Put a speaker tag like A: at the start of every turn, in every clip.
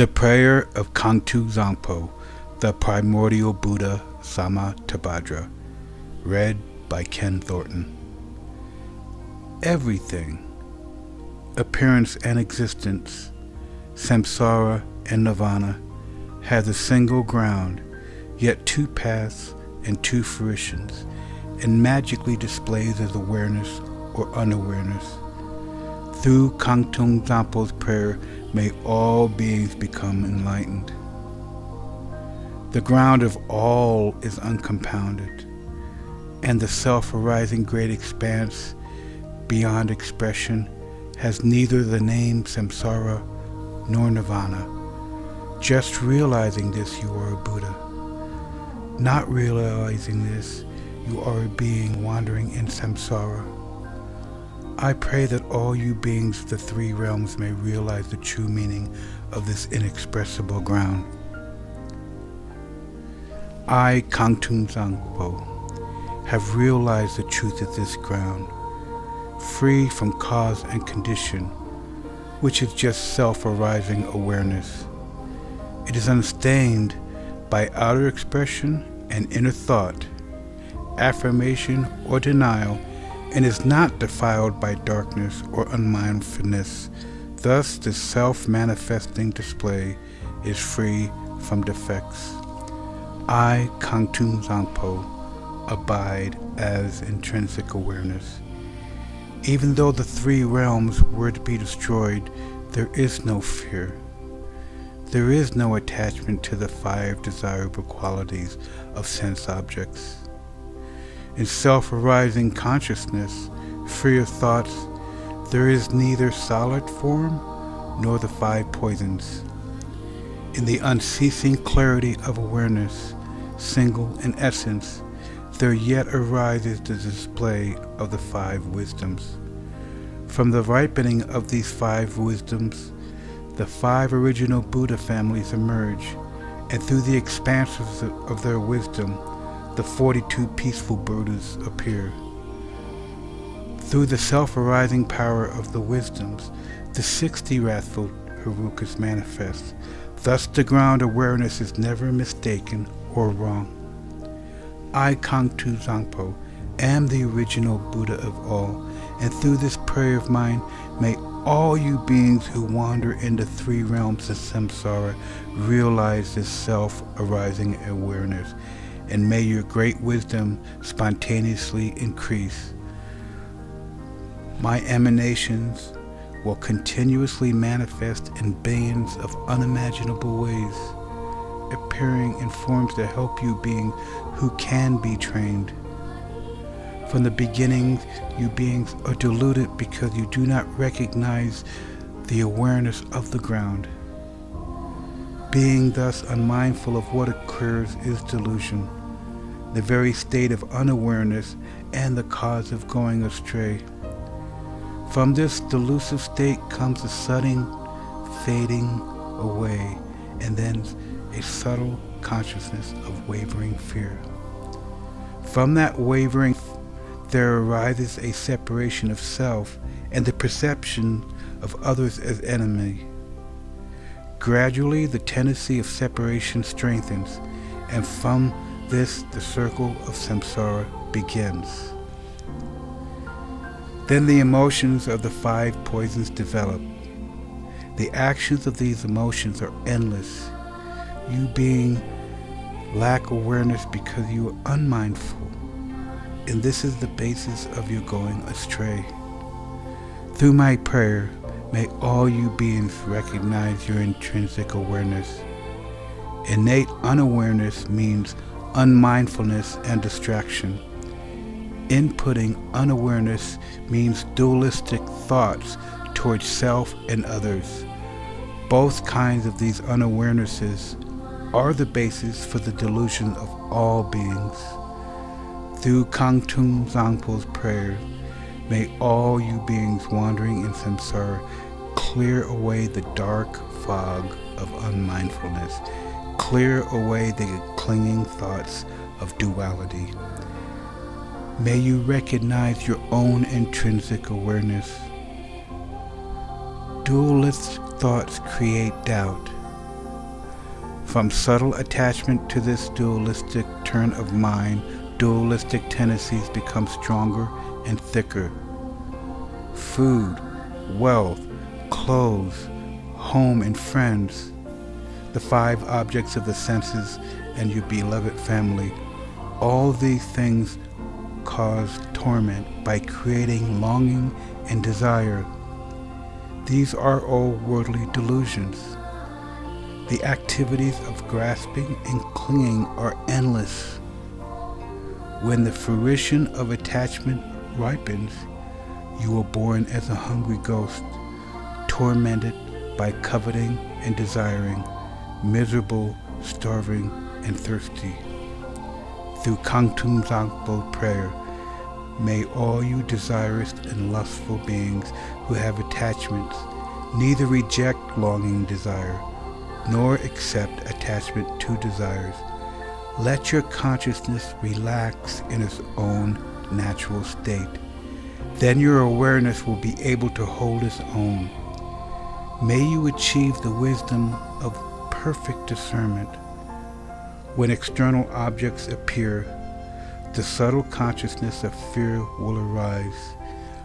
A: The Prayer of Kuntuzangpo, the Primordial Buddha, Samatabhadra, read by Ken Thornton. Everything, appearance and existence, samsara and nirvana, has a single ground, yet two paths and two fruitions, and magically displays as awareness or unawareness. Through Kuntuzangpo's prayer, may all beings become enlightened. The ground of all is uncompounded, and the self-arising great expanse beyond expression has neither the name samsara nor nirvana. Just realizing this, you are a Buddha. Not realizing this, you are a being wandering in samsara. I pray that all you beings of the three realms may realize the true meaning of this inexpressible ground. I, Kuntuzangpo, have realized the truth of this ground, free from cause and condition, which is just self-arising awareness. It is unstained by outer expression and inner thought, affirmation or denial, and is not defiled by darkness or unmindfulness. Thus the self-manifesting display is free from defects. I, Kuntuzangpo, abide as intrinsic awareness. Even though the three realms were to be destroyed, there is no fear. There is no attachment to the five desirable qualities of sense objects. In self-arising consciousness, free of thoughts, there is neither solid form nor the five poisons. In the unceasing clarity of awareness, single in essence, there yet arises the display of the five wisdoms. From the ripening of these five wisdoms, the five original Buddha families emerge, and through the expanses of their wisdom, the 42 peaceful Buddhas appear. Through the self-arising power of the wisdoms, the 60 wrathful Herukas manifest. Thus the ground awareness is never mistaken or wrong. I, Kuntuzangpo, am the original Buddha of all, and through this prayer of mine, may all you beings who wander in the three realms of samsara realize this self-arising awareness, and may your great wisdom spontaneously increase. My emanations will continuously manifest in billions of unimaginable ways, appearing in forms to help you beings who can be trained. From the beginning, you beings are deluded because you do not recognize the awareness of the ground. Being thus unmindful of what occurs is delusion, the very state of unawareness and the cause of going astray. From this delusive state comes a sudden fading away, and then a subtle consciousness of wavering fear. From that wavering, there arises a separation of self and the perception of others as enemy. Gradually, the tendency of separation strengthens, and from this, the circle of samsara begins. Then the emotions of the five poisons develop. The actions of these emotions are endless. You being lack awareness because you are unmindful, and this is the basis of your going astray. Through my prayer, may all you beings recognize your intrinsic awareness. Innate unawareness means unmindfulness and distraction. Inputting unawareness means dualistic thoughts towards self and others. Both kinds of these unawarenesses are the basis for the delusion of all beings. Through Kuntuzangpo's prayer, may all you beings wandering in samsara clear away the dark fog of unmindfulness, clear away the clinging thoughts of duality. May you recognize your own intrinsic awareness. Dualist thoughts create doubt, From subtle attachment to this dualistic turn of mind, dualistic tendencies become stronger and thicker. Food, wealth, clothes, home and friends, the 5 objects of the senses and your beloved family, all these things cause torment by creating longing and desire. These are all worldly delusions. The activities of grasping and clinging are endless. When the fruition of attachment ripens, you are born as a hungry ghost, tormented by coveting and desiring, miserable, starving, and thirsty. Through Kuntuzangpo prayer, may all you desirous and lustful beings who have attachments neither reject longing desire, nor accept attachment to desires. Let your consciousness relax in its own natural state. Then your awareness will be able to hold its own. May you achieve the wisdom of perfect discernment. When external objects appear, the subtle consciousness of fear will arise.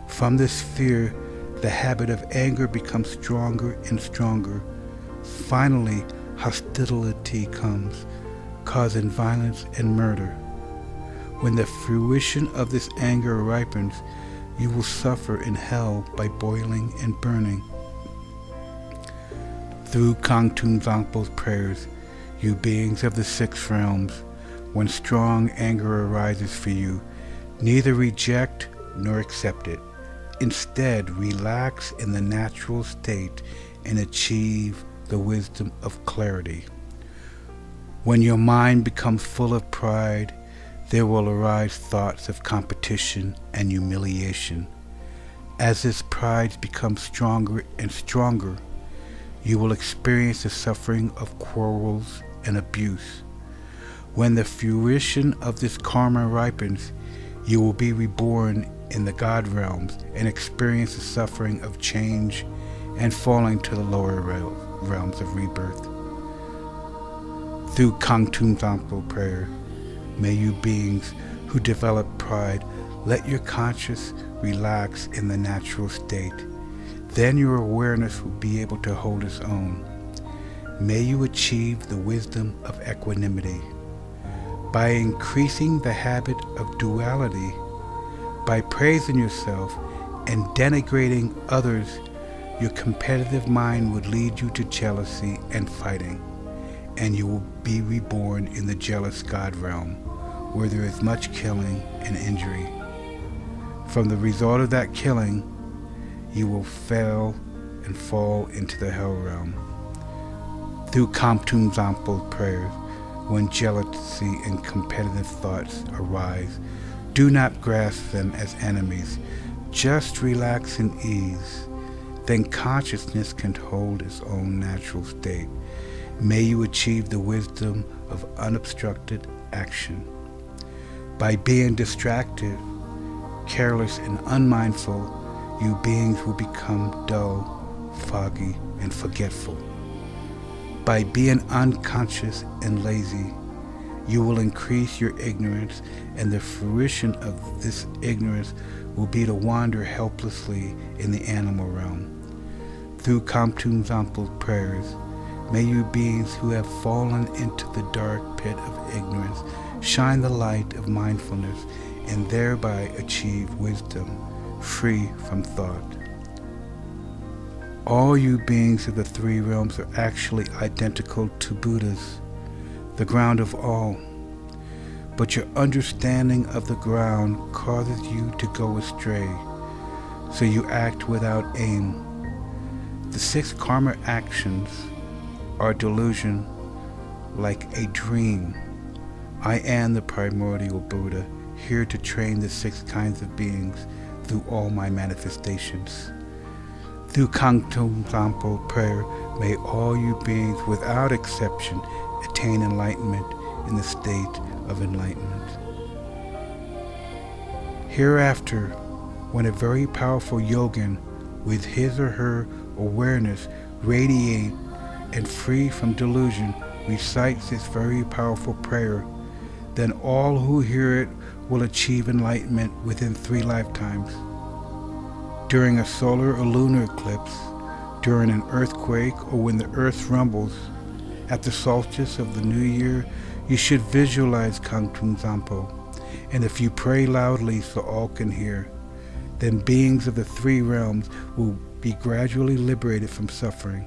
A: From this fear, the habit of anger becomes stronger and stronger. Finally, hostility comes, causing violence and murder. When the fruition of this anger ripens, you will suffer in hell by boiling and burning. Through Kuntuzangpo's prayers, you beings of the 6 realms, when strong anger arises for you, neither reject nor accept it. Instead, relax in the natural state and achieve the wisdom of clarity. When your mind becomes full of pride, there will arise thoughts of competition and humiliation. As this pride becomes stronger and stronger, you will experience the suffering of quarrels and abuse. When the fruition of this karma ripens, you will be reborn in the God realms and experience the suffering of change and falling to the lower realms of rebirth. Through Kuntuzangpo prayer, may you beings who develop pride let your conscience relax in the natural state. Then your awareness will be able to hold its own. May you achieve the wisdom of equanimity. By increasing the habit of duality, by praising yourself and denigrating others, your competitive mind would lead you to jealousy and fighting, and you will be reborn in the jealous God realm, where there is much killing and injury. From the result of that killing, you will fail and fall into the hell realm. Through Kuntuzangpo's prayers, when jealousy and competitive thoughts arise, do not grasp them as enemies. Just relax in ease. Then consciousness can hold its own natural state. May you achieve the wisdom of unobstructed action. By being distracted, careless, and unmindful, you beings will become dull, foggy, and forgetful. By being unconscious and lazy, you will increase your ignorance, and the fruition of this ignorance will be to wander helplessly in the animal realm. Through Kuntuzangpo's prayers, may you beings who have fallen into the dark pit of ignorance shine the light of mindfulness and thereby achieve wisdom, free from thought. All you beings of the 3 realms are actually identical to Buddhas, the ground of all. But your understanding of the ground causes you to go astray, so you act without aim. The 6 karma actions are delusion, like a dream. I am the Primordial Buddha, here to train the 6 kinds of beings through all my manifestations. Through Kuntuzangpo prayer, may all you beings without exception attain enlightenment in the state of enlightenment. Hereafter, when a very powerful yogin with his or her awareness radiate and free from delusion recites this very powerful prayer, then all who hear it will achieve enlightenment within 3 lifetimes. During a solar or lunar eclipse, during an earthquake, or when the earth rumbles, at the solstice of the new year, you should visualize Kuntuzangpo, and if you pray loudly so all can hear, then beings of the 3 realms will be gradually liberated from suffering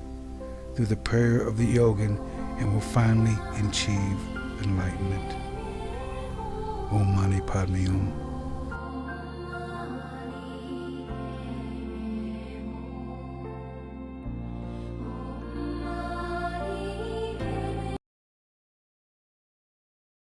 A: through the prayer of the yogin and will finally achieve enlightenment. Om Mani Padme Hum.